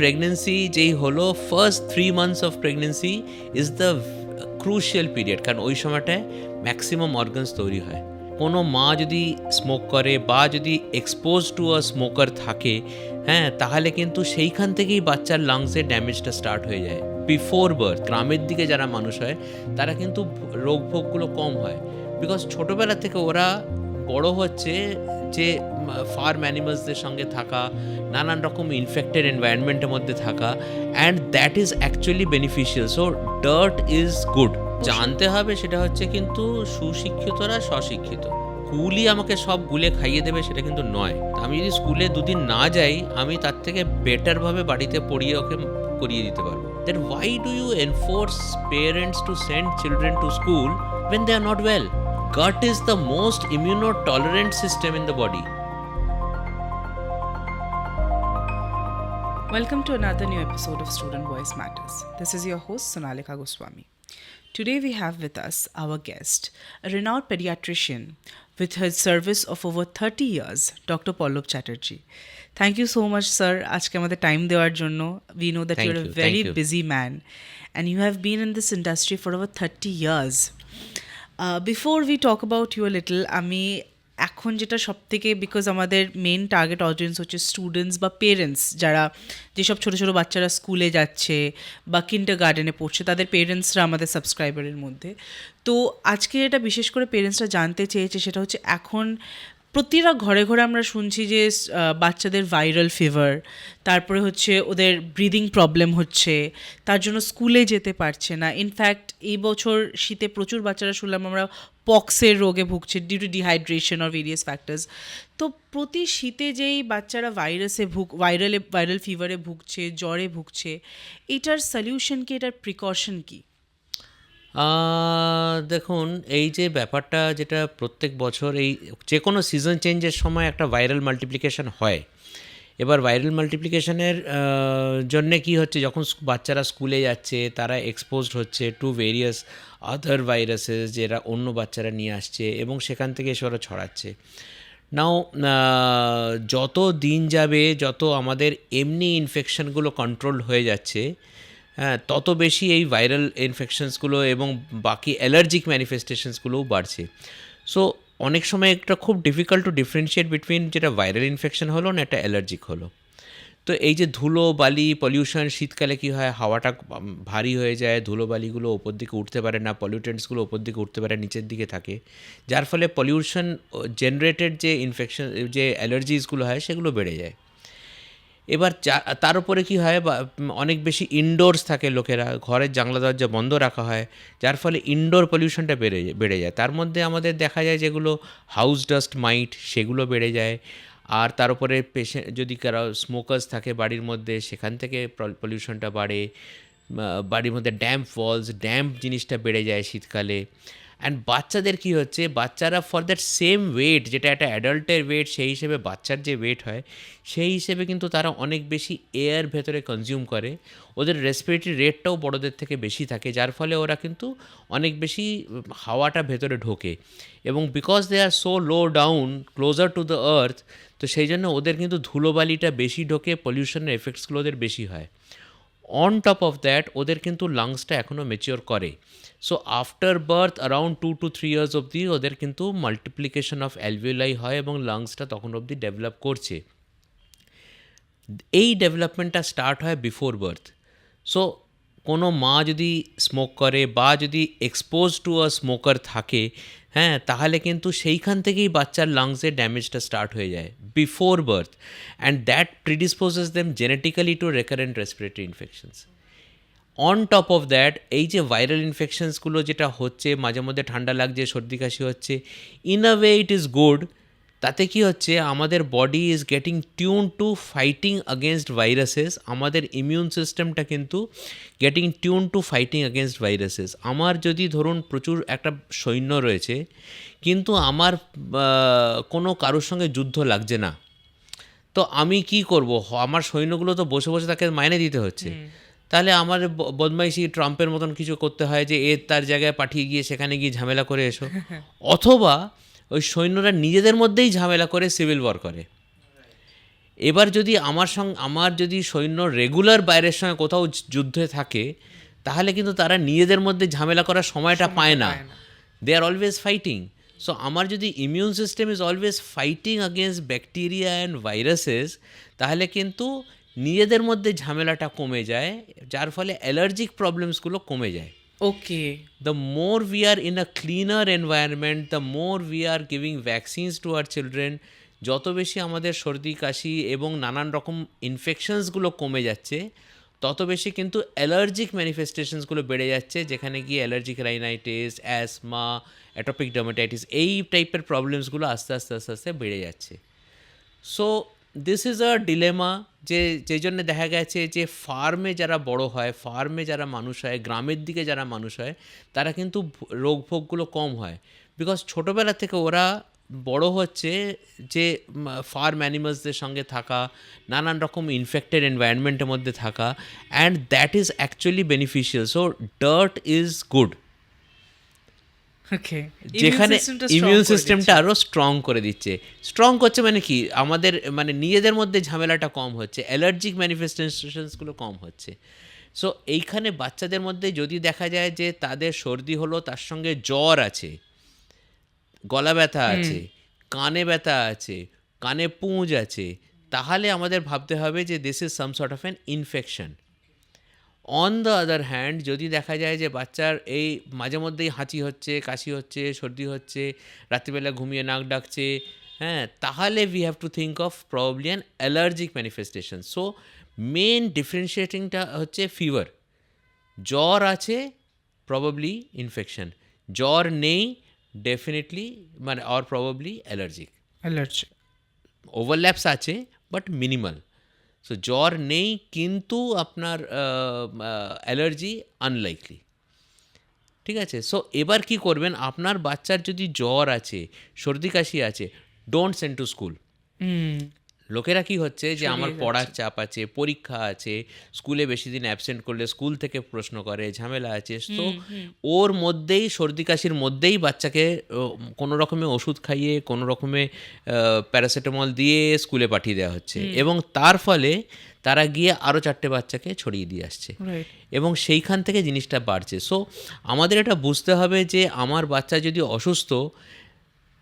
Pregnancy যেই হলো first 3 months of pregnancy is the crucial period, কারণ ওই সময়টায় ম্যাক্সিমাম অর্গানস তৈরি হয়। কোনো মা যদি স্মোক করে বা যদি এক্সপোজ টু আ স্মোকার থাকে, হ্যাঁ, তাহলে কিন্তু সেইখান থেকেই বাচ্চার লাংসের ড্যামেজটা স্টার্ট হয়ে যায় বিফোর বার্থ। গ্রামের দিকে যারা মানুষ হয় তারা কিন্তু রোগ ভোগগুলো কম হয়, বিকজ ছোটোবেলা থেকে ওরা বড় হচ্ছে যে ফার্ম অ্যানিমালসদের সঙ্গে থাকা, নানান রকম ইনফেক্টেড এনভায়রনমেন্টের মধ্যে থাকা, and that is actually beneficial. So dirt is good. জানতে হবে সেটা হচ্ছে কিন্তু সুশিক্ষিতরা স্বশিক্ষিত। স্কুলই আমাকে সব গুলে খাইয়ে দেবে সেটা কিন্তু নয়। আমি যদি স্কুলে দুদিন না যাই, আমি তার থেকে বেটারভাবে বাড়িতে পড়িয়ে ওকে করিয়ে দিতে পারবো। Then why do you enforce parents to send children to school when they are not well? Gut is the most immunotolerant system in the body. Welcome to another new episode of Student Voice Matters. This is your host Sonalika Goswami. Today we have with us our guest, a renowned pediatrician with her service of over 30 years, Dr. Pallab Chatterjee. Thank you so much, sir. আজকে আমাদের time দেওয়ার জন্য. We know that you're a very busy man and you have been in this industry for over 30 years. Before we talk about you a little, আমি এখন যেটা সব থেকে, because আমাদের মেন টার্গেট অডিয়েন্স হচ্ছে স্টুডেন্টস বা পেরেন্টস, যারা যেসব ছোটো ছোটো বাচ্চারা স্কুলে যাচ্ছে বা কিন্ডার গার্ডেনে পড়ছে, তাদের পেরেন্টসরা আমাদের সাবস্ক্রাইবারের মধ্যে। তো আজকে এটা বিশেষ করে পেরেন্টসরা জানতে চেয়েছে, সেটা হচ্ছে এখন প্রতিটা ঘরে ঘরে আমরা শুনছি যে বাচ্চাদের ভাইরাল ফিভার, তারপরে হচ্ছে ওদের ব্রিদিং প্রবলেম হচ্ছে, তার জন্য স্কুলে যেতে পারছে না। ইনফ্যাক্ট এই বছর শীতে প্রচুর বাচ্চারা শুনলাম আমরা পক্সের রোগে ভুগছে due to dehydration or various factors. তো প্রতি শীতে যেই বাচ্চারা ভাইরাল ফিভারে ভুগছে, জ্বরে ভুগছে, এটার সলিউশন কি, এটার প্রিকশন কি? দেখুন, এই যে ব্যাপারটা, যেটা প্রত্যেক বছর এই যে কোনো সিজন চেঞ্জের সময় একটা ভাইরাল মাল্টিপ্লিকেশান হয়। এবার ভাইরাল মাল্টিপ্লিকেশানের জন্যে কি হচ্ছে, যখন বাচ্চারা স্কুলে যাচ্ছে তারা এক্সপোজড হচ্ছে টু ভেরিয়াস আদার ভাইরাসেস, যেটা অন্য বাচ্চারা নিয়ে আসছে এবং সেখান থেকে এসে ওরা ছড়াচ্ছে। নাও যত দিন যাবে, যত আমাদের এমনি ইনফেকশানগুলো কন্ট্রোল হয়ে যাচ্ছে, হ্যাঁ, তত বেশি এই ভাইরাল ইনফেকশনসগুলো এবং বাকি অ্যালার্জিক ম্যানিফেস্টেশনসগুলোও বাড়ছে। সো অনেক সময় একটা খুব ডিফিকাল্ট টু ডিফারেন্সিয়েট বিটুইন যেটা ভাইরাল ইনফেকশন হলো না একটা অ্যালার্জিক হলো। তো এই যে ধুলো বালি পলিউশন, শীতকালে কী হয়, হাওয়াটা ভারী হয়ে যায়, ধুলো বালিগুলো ওপর দিকে উঠতে পারে না, পলিউটেন্টসগুলো ওপর দিকে উঠতে পারে, নিচের দিকে থাকে, যার ফলে পলিউশন জেনারেটেড যে ইনফেকশন, যে অ্যালার্জিসগুলো হয় সেগুলো বেড়ে যায়। এবার তার উপরে কী হয়, অনেক বেশি ইনডোরস থাকে, লোকেরা ঘরের জানলা দরজা বন্ধ রাখা হয়, যার ফলে ইনডোর পলিউশনটা বেড়ে যায়। তার মধ্যে আমাদের দেখা যায় যেগুলো হাউস ডাস্ট মাইট, সেগুলো বেড়ে যায়। আর তার উপরে যদি কারো স্মোকার্স থাকে বাড়ির মধ্যে, সেখান থেকে পলিউশনটা বাড়ে। বাড়ির মধ্যে ড্যাম্প জিনিসটা বেড়ে যায় শীতকালে। অ্যান্ড বাচ্চাদের কী হচ্ছে, বাচ্চারা ফর দ্যাট সেম ওয়েট, যেটা একটা অ্যাডাল্টের ওয়েট, সেই হিসেবে বাচ্চার যে ওয়েট হয় সেই হিসেবে কিন্তু তারা অনেক বেশি এয়ার ভেতরে কনজিউম করে। ওদের রেসপিরেটরি রেটটাও বড়দের থেকে বেশি থাকে, যার ফলে ওরা কিন্তু অনেক বেশি হাওয়াটা ভেতরে ঢোকে। এবং because they are so low down, closer to the earth, তো সেই জন্য ওদের কিন্তু ধুলোবালিটা বেশি ঢোকে, পলিউশনের এফেক্টসগুলো ওদের বেশি হয়। অন টপ অফ দ্যাট ওদের কিন্তু লাংসটা এখনও ম্যাচিওর করে। So after birth around 2 to 3 years অবধি ওদের কিন্তু মাল্টিপ্লিকেশন অফ অ্যালভিওলাই হয় এবং লাংসটা তখন অবধি ডেভেলপ করছে। এই ডেভেলপমেন্টটা স্টার্ট হয় বিফোর বার্থ। সো কোনো মা যদি স্মোক করে বা যদি এক্সপোজ টু আ স্মোকার থাকে, হ্যাঁ, তাহলে কিন্তু সেইখান থেকেই বাচ্চার লাংসের ড্যামেজটা স্টার্ট হয়ে যায় before birth, and that predisposes them genetically to recurrent respiratory infections. On top of that এই যে ভাইরাল ইনফেকশনসগুলো যেটা হচ্ছে, মাঝে মধ্যে ঠান্ডা লাগছে, সর্দি কাশি হচ্ছে, in a way it is good. তাতে কি হচ্ছে, আমাদের body is getting tune to fighting against viruses. আমাদের ইমিউন সিস্টেমটা কিন্তু getting tune to fighting against viruses. আমার যদি ধরুন প্রচুর একটা সৈন্য রয়েছে, কিন্তু আমার কোনো কারোর সঙ্গে যুদ্ধ লাগছে না, তো আমি কি করব? আমার সৈন্যগুলো তো বসে বসে তাকে মাইনে দিতে হচ্ছে। তাহলে আমার বদমাইশি ট্রাম্পের মতন কিছু করতে হয় যে তার জায়গায় পাঠিয়ে গিয়ে সেখানে গিয়ে ঝামেলা করে এসো। অথবা ওই সৈন্যরা নিজেদের মধ্যেই ঝামেলা করে সিভিল ওয়ার করে। এবার যদি আমার যদি সৈন্য রেগুলার বাইরের সঙ্গে কোথাও যুদ্ধে থাকে, তাহলে কিন্তু তারা নিজেদের মধ্যে ঝামেলা করার সময়টা পায় না, দে আর অলওয়েজ ফাইটিং। সো আমার যদি immune system is always fighting against bacteria and viruses, তাহলে কিন্তু নিজেদের মধ্যে ঝামেলাটা কমে যায়, যার ফলে অ্যালার্জিক প্রবলেমসগুলো কমে যায়। Okay. The more we are in a cleaner environment, the more we are giving vaccines to our children, যত বেশি আমাদের সর্দি কাশি এবং নানান রকম ইনফেকশনসগুলো কমে যাচ্ছে, তত বেশি কিন্তু অ্যালার্জিক ম্যানিফেস্টেশনসগুলো বেড়ে যাচ্ছে, যেখানে গিয়ে allergic rhinitis, asthma, atopic dermatitis এই টাইপের প্রবলেমসগুলো আস্তে আস্তে আস্তে আস্তে বেড়ে যাচ্ছে। So this is a dilemma, যে জন্য দেখা গেছে যে ফার্মে যারা বড় হয়, ফার্মে যারা মানুষ হয়, গ্রামের দিকে যারা মানুষ হয়, তারা কিন্তু রোগ ভোগগুলো কম হয়, বিকজ ছোটোবেলা থেকে ওরা বড় হচ্ছে যে ফার্ম অ্যানিমালসদের সঙ্গে থাকা, নানান রকম ইনফেক্টেড এনভায়রনমেন্টের মধ্যে থাকা, and that is actually beneficial. So dirt is good, Okay. যেখানে systemটা strong ইমিউন করে সিস্টেমটা দিচ্ছে। আরও স্ট্রং করে দিচ্ছে। স্ট্রং করছে মানে কি, আমাদের মানে নিজেদের মধ্যে ঝামেলাটা কম হচ্ছে, অ্যালার্জিক ম্যানিফেস্টেশনসগুলো কম হচ্ছে। সো এইখানে বাচ্চাদের মধ্যে যদি দেখা যায় যে তাদের সর্দি হলো, তার সঙ্গে জ্বর আছে, গলা ব্যথা আছে, কানে ব্যথা আছে, কানে পুঁজ আছে, তাহলে আমাদের ভাবতে হবে যে this is some sort of an infection. On the other hand, যদি দেখা যায় যে বাচ্চার এই মাঝে মধ্যেই হাঁচি হচ্ছে, কাশি হচ্ছে, সর্দি হচ্ছে, রাত্রিবেলা ঘুমিয়ে নাক ডাকছে, হ্যাঁ, তাহলে we have to think of probably an allergic manifestation. So main ডিফারেন্সিয়েটিংটা হচ্ছে ফিভার। জ্বর আছে, প্রবাবলি ইনফেকশন। জ্বর নেই, ডেফিনেটলি মানে অর প্রবাবলি অ্যালার্জিক। Allergy. ওভারল্যাপস আছে বাট মিনিমাল। সো জ্বর নেই কিন্তু আপনার অ্যালার্জি আনলাইকলি। ঠিক আছে, সো এবার কি করবেন, আপনার বাচ্চার যদি জ্বর আছে, সর্দি কাশি আছে, ডোন্ট সেন্ড টু স্কুল। লোকেরা কি হচ্ছে যে আমার পড়ার চাপ আছে, পরীক্ষা আছে, স্কুলে বেশি দিন অ্যাবসেন্ট করলে স্কুল থেকে প্রশ্ন করে, ঝামেলা আছে, তো ওর মধ্যেই সর্দি কাশির মধ্যেই বাচ্চাকে কোনো রকমে ওষুধ খাইয়ে, কোনো রকমে প্যারাসিটামল দিয়ে স্কুলে পাঠিয়ে দেওয়া হচ্ছে, এবং তার ফলে তারা গিয়ে আরও 4টে বাচ্চাকে ছড়িয়ে দিয়ে আসছে, Right. এবং সেইখান থেকে জিনিসটা বাড়ছে। সো আমাদের এটা বুঝতে হবে যে আমার বাচ্চা যদি অসুস্থ,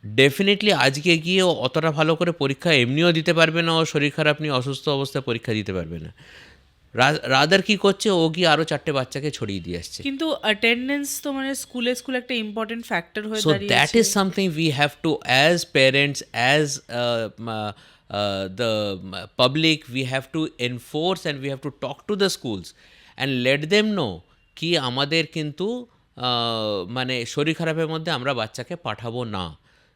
ডেফিনেটলি আজকে গিয়ে ও অতটা ভালো করে পরীক্ষা এমনিও দিতে পারবে না, ও শরীর খারাপ নিয়ে অসুস্থ অবস্থায় পরীক্ষা দিতে পারবে না। রাদার কি করছে, ও গিয়ে আরও 4টে বাচ্চাকে ছড়িয়ে দিয়ে আসছে। কিন্তু অ্যাটেন্ডেন্স তো মানে স্কুলে একটা ইম্পর্টেন্ট ফ্যাক্টর হয়ে So that দাঁড়িয়েছে। is something we have to, as parents, as the public, we have to enforce, and we have to talk to the schools and let them know কি আমাদের কিন্তু মানে শরীর খারাপের মধ্যে আমরা বাচ্চাকে পাঠাবো না।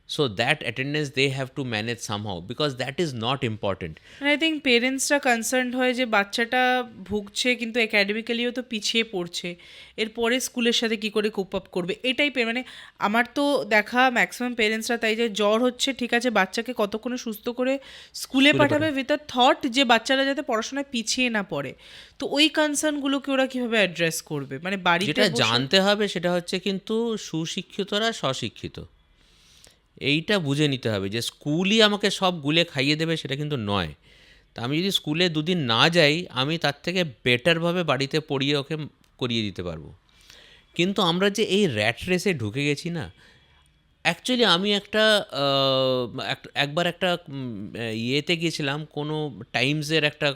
So that attendance they have to manage somehow, because that is not important. I think পেরেন্টসরা কনসার্ন হয় যে বাচ্চাটা ভুগছে কিন্তু একাডেমিক্যালিও তো পিছিয়ে পড়ছে, এরপরে স্কুলের সাথে কি করে কোপ আপ করবে, এই টাইপের। মানে আমার তো দেখা ম্যাক্সিমাম পেরেন্টসরা তাই, যে জ্বর হচ্ছে ঠিক আছে, বাচ্চাকে কতক্ষণে সুস্থ করে স্কুলে পাঠাবে উইথ আ থট যে বাচ্চারা যাতে পড়াশোনায় পিছিয়ে না পড়ে। তো ওই কনসার্নগুলোকে ওরা কীভাবে অ্যাড্রেস করবে, মানে বাড়িতে যেটা বসে- জানতে হবে সেটা হচ্ছে কিন্তু সুশিক্ষিতরা স্বশিক্ষিত, এইটা বুঝে নিতে হবে যে স্কুলই আমাকে সব গুলে খাইয়ে দেবে সেটা কিন্তু নয়। তা আমি যদি স্কুলে দুদিন না যাই, আমি তার থেকে বেটারভাবে বাড়িতে পড়িয়ে ওকে করিয়ে দিতে পারবো। কিন্তু আমরা যে এই র্যাট রেসে ঢুকে গেছি না, অ্যাকচুয়ালি আমি একবার একটা ইয়েতে গিয়েছিলাম, কোনো টাইমসের একটা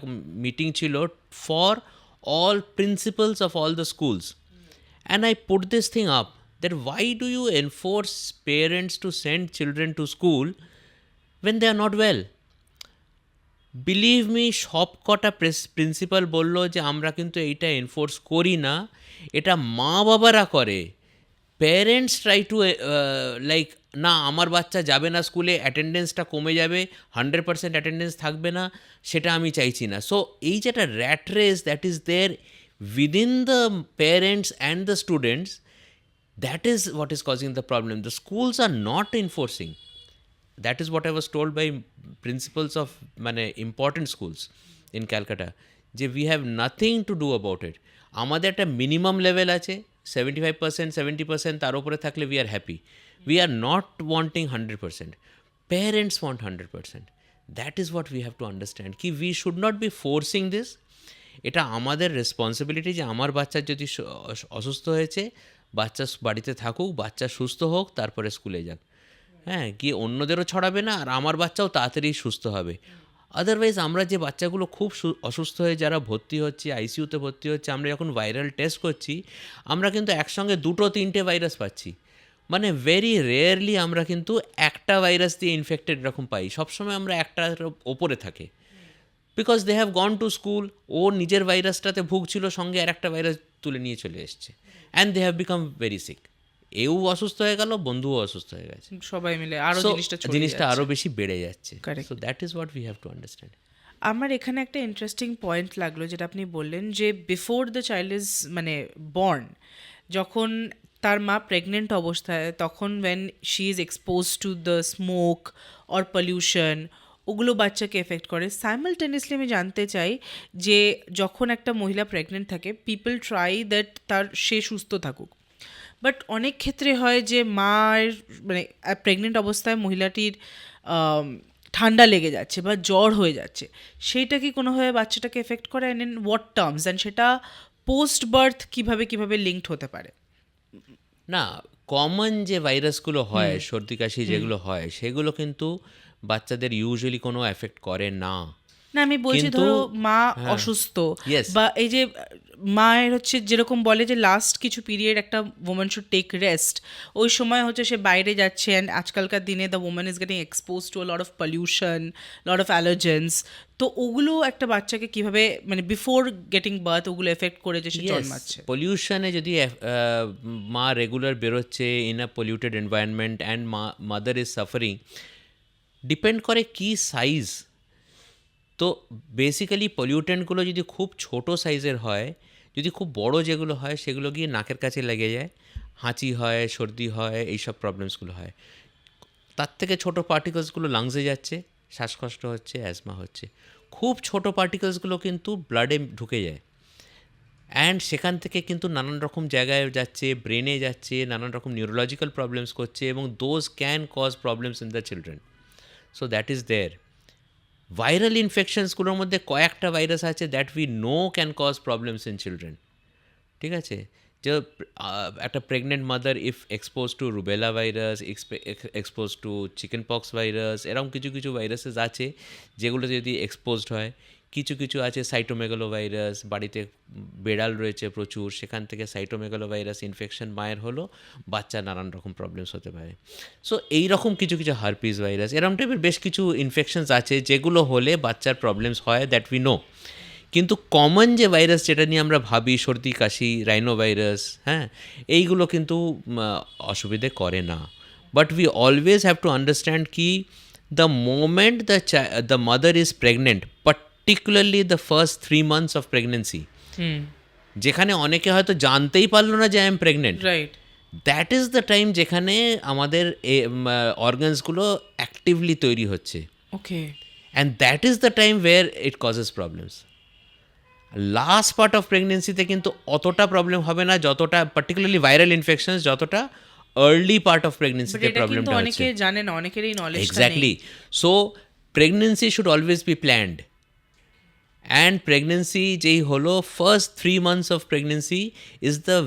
মিটিং ছিল for all principles of all the schools, and I put this thing up that why do you enforce parents to send children to school when they are not well? Believe me, সব কটা principal বললো যে আমরা কিন্তু এইটা enforce করি না, এটা মা বাবারা করে। প্যারেন্টস ট্রাই টু লাইক, না আমার বাচ্চা যাবে না স্কুলে, অ্যাটেন্ডেন্সটা কমে যাবে, 100% অ্যাটেন্ডেন্স থাকবে না, সেটা আমি চাইছি না। সো এই যে একটা rat race that is there within the parents and the students, that is what is causing the problem. The schools are not enforcing. That is what I was told by principals of important schools in Calcutta, যে we have nothing to do about it. আমাদের একটা minimum level আছে, 75%, 70%, তার উপরে থাকলে we are happy. We are not wanting 100%. Parents want 100%. That is what we have to understand কি we should not be forcing this. এটা আমাদের responsibility যে আমার বাচ্চার যদি অসুস্থ হয়েছে, বাচ্চা বাড়িতে থাকুক, বাচ্চা সুস্থ হোক, তারপরে স্কুলে যাক। হ্যাঁ, গিয়ে অন্যদেরও ছড়াবে না, আর আমার বাচ্চাও তাড়াতাড়ি সুস্থ হবে। আদারওয়াইজ আমরা যে বাচ্চাগুলো খুব অসুস্থ হয়ে যারা ভর্তি হচ্ছে, আইসিইউতে ভর্তি হচ্ছে, আমরা যখন ভাইরাল টেস্ট করছি, আমরা কিন্তু একসঙ্গে 2-3টে ভাইরাস পাচ্ছি। মানে ভেরি রেয়ারলি আমরা কিন্তু একটা ভাইরাস দিয়ে ইনফেক্টেড এরকম পাই। সবসময় আমরা একটার ওপরে থাকে, because they have gone to school. ও নিজের ভাইরাসটাতে ভুগছিল, সঙ্গে আর একটা ভাইরাস তুলে নিয়ে চলে এসছে, and they have become very sick. এও অসুস্থ হয়ে গেল, বন্ধুও অসুস্থ হয়ে গেছে, সবাই মিলে আরো So, জিনিসটা জিনিসটা আরও বেশি বেড়ে যাচ্ছে। Correct. So that is what we have to understand. আমার এখানে একটা ইন্টারেস্টিং পয়েন্ট লাগলো যেটা আপনি বললেন যে বিফোর দ্য চাইল্ড ইজ মানে বর্ন, যখন তার মা প্রেগনেন্ট অবস্থায়, তখন when she is expose to the smoke or pollution, ওগুলো বাচ্চাকে এফেক্ট করে। সাইমালটেনিয়াসলি আমি জানতে চাই যে যখন একটা মহিলা প্রেগনেন্ট থাকে, পিপল ট্রাই দ্যাট সে সুস্থ থাকুক, বাট অনেক ক্ষেত্রে হয় যে মায়ের মানে প্রেগনেন্ট অবস্থায় মহিলাটির ঠান্ডা লেগে যাচ্ছে বা জ্বর হয়ে যাচ্ছে, সেইটা কি কোনোভাবে বাচ্চাটাকে এফেক্ট করে, and in what terms, and সেটা পোস্ট বার্থ কীভাবে লিঙ্কড হতে পারে? না, কমন যে ভাইরাসগুলো হয়, সর্দি কাশি যেগুলো হয়, সেগুলো কিন্তু বাচ্চাদের ইউজুয়ালি কোনো এফেক্ট করে না। না, আমি বলছি কিন্তু- ধরো মা হ্যাঁ। অসুস্থ, Yes. বা এই যে মায়ের হচ্ছে যেরকম বলে যে লাস্ট কিছু পিরিয়ড একটা ওমেন শুড টেক রেস্ট, ওই সময় হচ্ছে সে বাইরে যাচ্ছে, অ্যান্ড আজকালকার দিনে the women is getting expose to a lot of pollution, lot of allergens. তো ওগুলো একটা বাচ্চাকে কিভাবে মানে বিফোর গেটিং বার্থ ওগুলো এফেক্ট করে যে সে জন্মাচ্ছে? পলিউশনে যদি মা রেগুলার বেরোচ্ছে in a polluted environment and mother is suffering, depend করে কি সাইজ। তো বেসিক্যালি পলিউটেন্টগুলো যদি খুব ছোট সাইজের হয়, যদি খুব বড় যেগুলো হয়, সেগুলো গিয়ে নাকের কাছে লেগে যায়, হাঁচি হয়, সর্দি হয়, এইসব প্রবলেমসগুলো হয়। তার থেকে ছোট পার্টিকেলসগুলো লাংসে যাচ্ছে, শ্বাসকষ্ট হচ্ছে, অ্যাজমা হচ্ছে। খুব ছোট পার্টিকেলসগুলো কিন্তু ব্লাডে ঢুকে যায়, অ্যান্ড সেখান থেকে কিন্তু নানান রকম জায়গায় যাচ্ছে, ব্রেনে যাচ্ছে, নানান রকম নিউরোলজিক্যাল প্রবলেমস করছে, এবং those can cause problems in the children. So that is there. Viral ইনফেকশনসগুলোর মধ্যে কয়েকটা ভাইরাস আছে that we know can cause problems in children. ঠিক আছে, যে একটা pregnant mother if expose to rubella virus, expose to chicken pox virus, এরকম কিছু কিছু ভাইরাসেস আছে যেগুলো যদি এক্সপোজড হয়। কিছু কিছু আছে সাইটোমেগালো ভাইরাস, বাড়িতে বেড়াল রয়েছে প্রচুর, সেখান থেকে সাইটোমেগালো ভাইরাস ইনফেকশন মায়ের হলো, বাচ্চা নানান রকম প্রবলেমস হতে পারে। সো এইরকম কিছু কিছু হারপিস ভাইরাস, এরকম টাইপের বেশ কিছু ইনফেকশনস আছে যেগুলো হলে বাচ্চার প্রবলেমস হয়, দ্যাট উই নো। কিন্তু কমন যে ভাইরাস যেটা নিয়ে আমরা ভাবি, সর্দি কাশি, রাইনো ভাইরাস, হ্যাঁ, এইগুলো কিন্তু অসুবিধে করে না। But we always have to understand কি the moment the mother is pregnant, particularly the first 3 months of pregnancy, যেখানে অনেকে হয়তো জানতেই পারলো না যে I am pregnant, right, that is the time যেখানে আমাদের অর্গানসগুলো অ্যাক্টিভলি তৈরি হচ্ছে, okay, and that is the time where it causes problems. Last part of প্রেগনেন্সিতে কিন্তু অতটা প্রবলেম হবে না, যতটা পার্টিকুলারলি ভাইরাল ইনফেকশনস যতটা আর্লি পার্ট অফ বাট প্রেগনেন্সিতে এটা কিন্তু প্রবলেমটা অনেকে হচ্ছে। জানে না, অনেকেরই knowledge exactly. So pregnancy should always be planned, and pregnancy যেই হলো first 3 months of pregnancy is the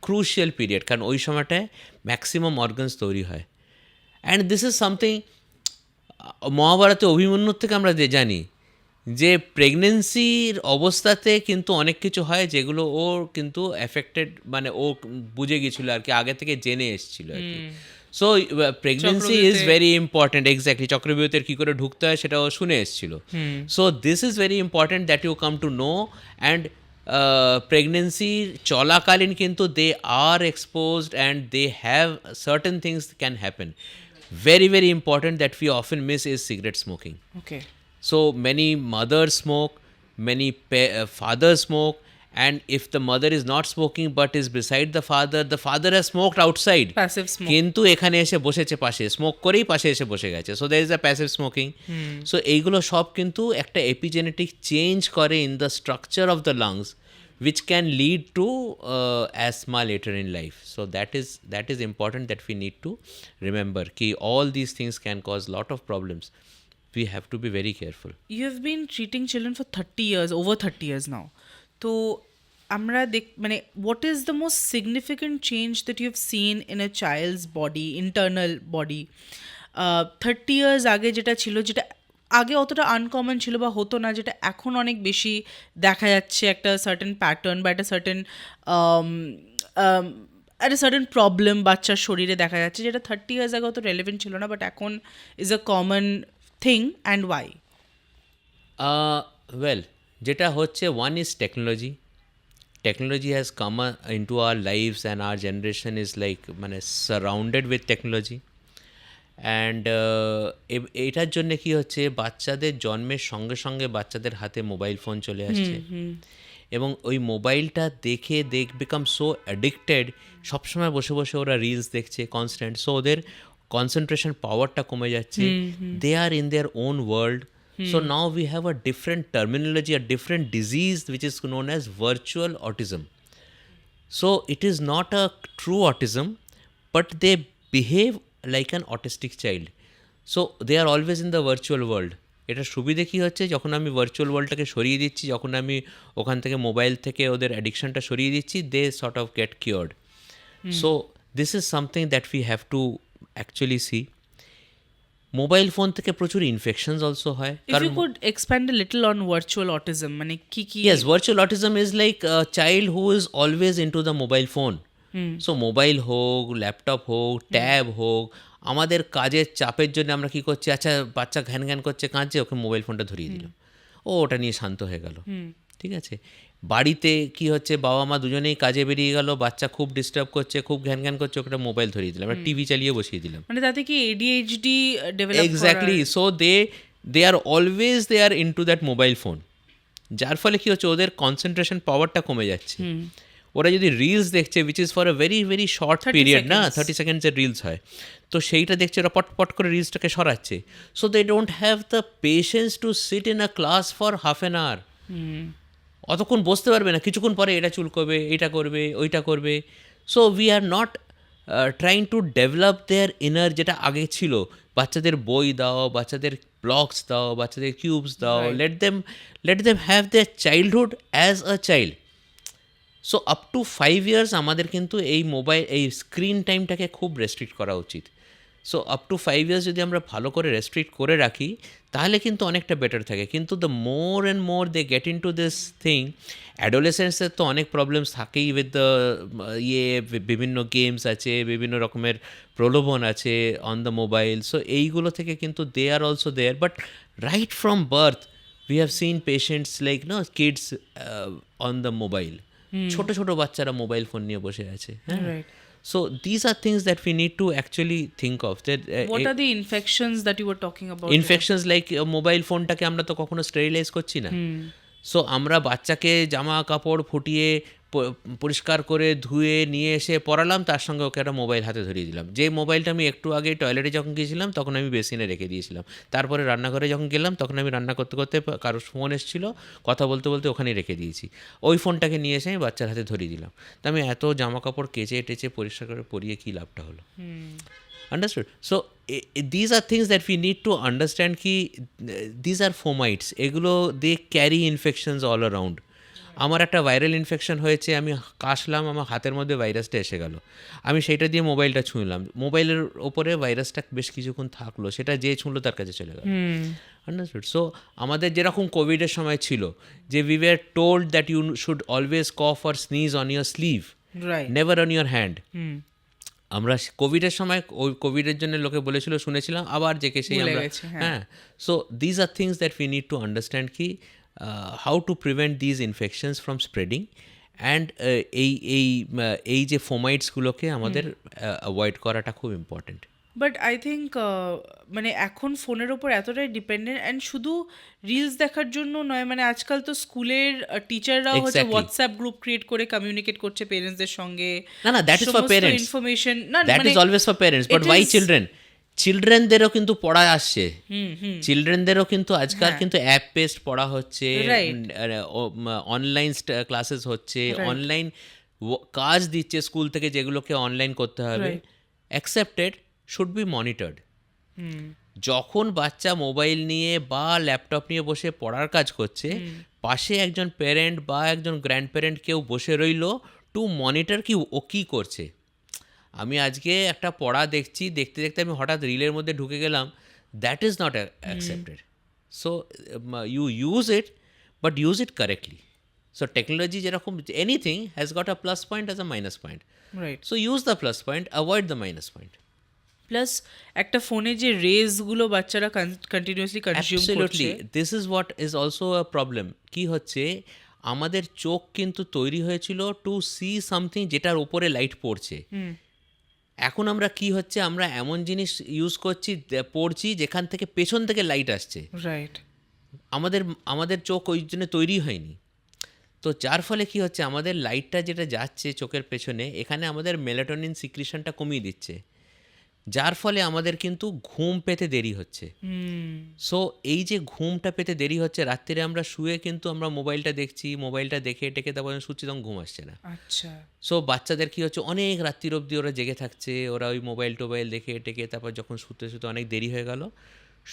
crucial period, কারণ ওই সময়টায় ম্যাক্সিমাম অর্গানস তৈরি হয়। অ্যান্ড দিস ইজ সামথিং মহাভারতে অভিমন্যুর থেকে আমরা জানি যে প্রেগনেন্সির অবস্থাতে কিন্তু অনেক কিছু হয় যেগুলো ওর কিন্তু এফেক্টেড, মানে ও বুঝে গেছিলো আর কি, আগে থেকে জেনে এসেছিলো আর কি। সো pregnancy is very important, exactly, চক্রবিউতের কী করে ঢুকতে হয় সেটা ও শুনে এসেছিলো। So this is very important that you come to know. And প্রেগনেন্সির চলাকালীন কিন্তু they are exposed and they have certain things can happen. Very, very important that we often miss is cigarette smoking. Okay, So many mothers smoke, many fathers smoke, and if the mother is not smoking but is beside the father has smoked outside. Passive smoke, কিন্তু এখানে এসে বসেছে পাশে, smoke করেই পাশে এসে বসে গেছে। So there is a passive smoking. So এইগুলো সব কিন্তু একটা এপিজেনেটিক চেঞ্জ করে in the structure of the lungs, which can lead to asthma later in life. So that is important that we need to remember ki all these things can cause lot of problems. we have to be very careful. You have been treating children for 30 years, over 30 years now. So, আমরা মানে what is the most significant change that you've seen in a child's body, internal body? 30 years আগে যেটা ছিল, যেটা আগে অতটা uncommon ছিল বা হতো না, যেটা এখন অনেক বেশি দেখা যাচ্ছে, একটা সার্টেন প্যাটার্ন বা একটা সার্টেন একটা সার্টেন প্রবলেম বাচ্চার শরীরে দেখা যাচ্ছে, যেটা 30 ইয়ার্স আগে অত রেলেভেন্ট ছিল না, বাট এখন is a common thing, and why? Well, যেটা হচ্ছে, one is technology. Technology has come into our lives and our generation is like মানে surrounded with technology. অ্যান্ড এটার জন্য কি হচ্ছে, বাচ্চাদের জন্মের সঙ্গে সঙ্গে বাচ্চাদের হাতে মোবাইল ফোন চলে আসছে, এবং ওই মোবাইলটা দেখে বিকাম সো অ্যাডিক্টেড, সবসময় বসে বসে ওরা রিলস দেখছে কনস্ট্যান্ট, সো ওদের কনসেন্ট্রেশন পাওয়ারটা কমে যাচ্ছে, they are in their own world. So now we have a different terminology, a different disease which is known as virtual autism. So it is not a true autism, but they behave like an autistic child. So they are always in the virtual world. এটা সুবিধে কী হচ্ছে, যখন আমি virtual ওয়ার্ল্ডটাকে সরিয়ে দিচ্ছি, যখন আমি ওখান থেকে মোবাইল থেকে ওদের অ্যাডিকশনটা সরিয়ে দিচ্ছি, they sort of get cured. So this is something that we have to actually see. Mobile phone থেকে প্রচুর ইনফেকশনস অলসো হয়. If you could expand a little on virtual autism, মানে কি কি? Yes, virtual autism is like a child who is always into the mobile phone. So mobile হোক, laptop হোক, tab হোক, আমাদের কাজের চাপের জন্য আমরা কি করছি, আচ্ছা বাচ্চা ঘ্যান ঘ্যান করছে, কাঁদছে, ওকে মোবাইল ফোনটা ধরিয়ে দিল, ও ওটা নিয়ে শান্ত হয়ে গেল. ঠিক আছে, বাড়িতে কি হচ্ছে, বাবা মা দুজনেই কাজে বেরিয়ে গেল, বাচ্চা খুব ডিস্টার্ব করছে, খুব ঘ্যান ঘ্যান করছে, ওকে মোবাইল ধরিয়ে দিলাম, আমরা টিভি চালিয়ে বসিয়ে দিলাম. মানে তাতে কি ADHD develop? Exactly. So they are always they are into that mobile phone, যার ফলে কি হচ্ছে, ওদের কনসেন্ট্রেশন পাওয়ারটা কমে যাচ্ছে. ওরা যদি রিলস দেখছে, which is for a very very short period, না 30 সেকেন্ডসের রিলস হয়, তো সেইটা দেখছে, ওরা পট করে রিলসটাকে সরাচ্ছে. So they don't have the patience to sit in a class for half an hour. অতক্ষণ বসতে পারবে না, কিছুক্ষণ পরে এটা চুলকোবে, এইটা করবে, ওইটা করবে. So we are not trying to develop there inner, যেটা আগে ছিল. বাচ্চাদের বই দাও, বাচ্চাদের ব্লগস দাও, বাচ্চাদের কিউবস দাও, let them have their childhood as a child. So up to 5 years আমাদের কিন্তু এই স্ক্রিন টাইমটাকে খুব রেস্ট্রিক্ট করা উচিত. সো আপ টু 5 ইয়ার্স যদি আমরা ভালো করে রেস্ট্রিক্ট করে রাখি, তাহলে কিন্তু অনেকটা বেটার থাকে. কিন্তু the more and more they get into this thing, অ্যাডোলেসেন্সের তো অনেক প্রবলেমস থাকেই উইথ দ্য বিভিন্ন গেমস আছে, বিভিন্ন রকমের প্রলোভন আছে অন দ্য মোবাইল. সো এইগুলো থেকে কিন্তু they are also there, but right from birth we have seen patients like kids on the mobile. ছোট ছোট বাচ্চারা মোবাইল ফোন নিয়ে বসে আছে. হ্যাঁ, so these are things that we need to actually think of. That what are the infections that you were talking about? Infections like mobile ফোনটাকে আমরা তো কখনো স্টেরিলাইজ করছি না. সো আমরা বাচ্চাকে জামা কাপড় ফুটিয়ে পরিষ্কার করে ধুয়ে নিয়ে এসে পরালাম, তার সঙ্গে ওকে একটা মোবাইল হাতে ধরিয়ে দিলাম. যে মোবাইলটা আমি একটু আগে টয়লেটে যখন গিয়েছিলাম তখন আমি বেসিনে রেখে দিয়েছিলাম, তারপরে রান্নাঘরে যখন গেলাম তখন আমি রান্না করতে করতে কারোর ফোন এসেছিলো, কথা বলতে বলতে ওখানেই রেখে দিয়েছি. ওই ফোনটাকে নিয়ে এসে আমি বাচ্চার হাতে ধরিয়ে দিলাম. তা আমি এত জামা কাপড় কেচে টেচে পরিষ্কার করে পরিয়ে কী লাভটা হলো? Understood? So these are things that we need to understand ki these are fomites. এগুলো they carry infections all around. আমার একটা ভাইরাল ইনফেকশন হয়েছে, আমি কাশলাম, আমার হাতের মধ্যে ভাইরাসটা এসে গেল, আমি সেইটা দিয়ে মোবাইলটা ছুঁলাম, মোবাইলের ওপরে ভাইরাসটা বেশ কিছুক্ষণ থাকলো, সেটা যে ছুঁলো তার কাছে চলে গেল. আন্ডারস্টুড? সো আমাদের যেরকম কোভিডের সময় ছিল যে we were told that you should always cough or sneeze on your sleeve, never on your hand. আমরা কোভিডের সময় ওই কোভিডের জন্য লোকে বলেছিল, শুনেছিলাম, আবার যে কে সেই আমরা. হ্যাঁ, so these are things that we need to understand কি how to prevent these infections from spreading, and এই যে ফোমাইটসগুলোকে আমাদের অ্যাভয়েড করাটা খুব ইম্পর্টেন্ট. বাট আই থিঙ্ক মানে এখন ফোনের ওপর এতটাই ডিপেন্ডেন্ট, অ্যান্ড শুধু রিলস দেখার জন্য নয়, মানে আজকাল তো স্কুলের টিচাররাও হচ্ছে হোয়াটসঅ্যাপ গ্রুপ ক্রিয়েট করে কমিউনিকেট করছে পেরেন্টসদের সঙ্গে. না, that is for parents, information না, that is always for parents, but why চিলড্রেনদেরও কিন্তু পড়া আসছে, চিলড্রেনদেরও কিন্তু আজকাল কিন্তু অ্যাপ বেসড পড়া হচ্ছে, অনলাইন ক্লাসেস হচ্ছে, অনলাইন কাজ দিচ্ছে স্কুল থেকে যেগুলোকে অনলাইন করতে হবে, অ্যাকসেপ্টেড, should be monitored. যখন বাচ্চা মোবাইল নিয়ে বা ল্যাপটপ নিয়ে বসে পড়ার কাজ করছে, পাশে একজন প্যারেন্ট বা একজন গ্র্যান্ড প্যারেন্ট কেউ বসে রইলো টু মনিটর কি ও কী করছে। আমি আজকে একটা পড়া দেখছি, দেখতে দেখতে আমি হঠাৎ রিলের মধ্যে ঢুকে গেলাম, that is not accepted. So you use it, but use it correctly. So technology যেরকম anything has got a plus point as a minus point. Right. So use the plus point, avoid the minus point. Plus একটা ফোনে যে রেজগুলো বাচ্চারা continuously consume করছে, absolutely, this is what is also a problem. কী হচ্ছে, আমাদের চোখ কিন্তু তৈরি হয়েছিল টু সি সামথিং যেটার উপরে লাইট পড়ছে। এখন আমরা কি হচ্ছে, আমরা এমন জিনিস ইউজ করছি, পড়ছি যেখান থেকে পেছন থেকে লাইট আসছে। রাইট। আমাদের আমাদের চোখ ওই জন্য তৈরি হয়নি। তো যার ফলে কি হচ্ছে, আমাদের লাইটটা যেটা যাচ্ছে চোখের পেছনে, এখানে আমাদের মেলাটোনিন সিক্রিশনটা কমিয়ে দিচ্ছে, যার ফলে আমাদের কিন্তু ঘুম পেতে দেরি হচ্ছে। সো এই যে ঘুমটা পেতে দেরি হচ্ছে, রাত্রিরে আমরা শুয়ে কিন্তু আমরা মোবাইলটা দেখছি, মোবাইলটা দেখে টেকে তারপর শুচ্ছি, তখন ঘুম আসছে না। আচ্ছা। সো বাচ্চাদের কী হচ্ছে, অনেক রাত্রির অবধি ওরা জেগে থাকছে, ওরা ওই মোবাইল টোবাইল দেখে টেকে তারপর যখন শুতে শুতে অনেক দেরি হয়ে গেল,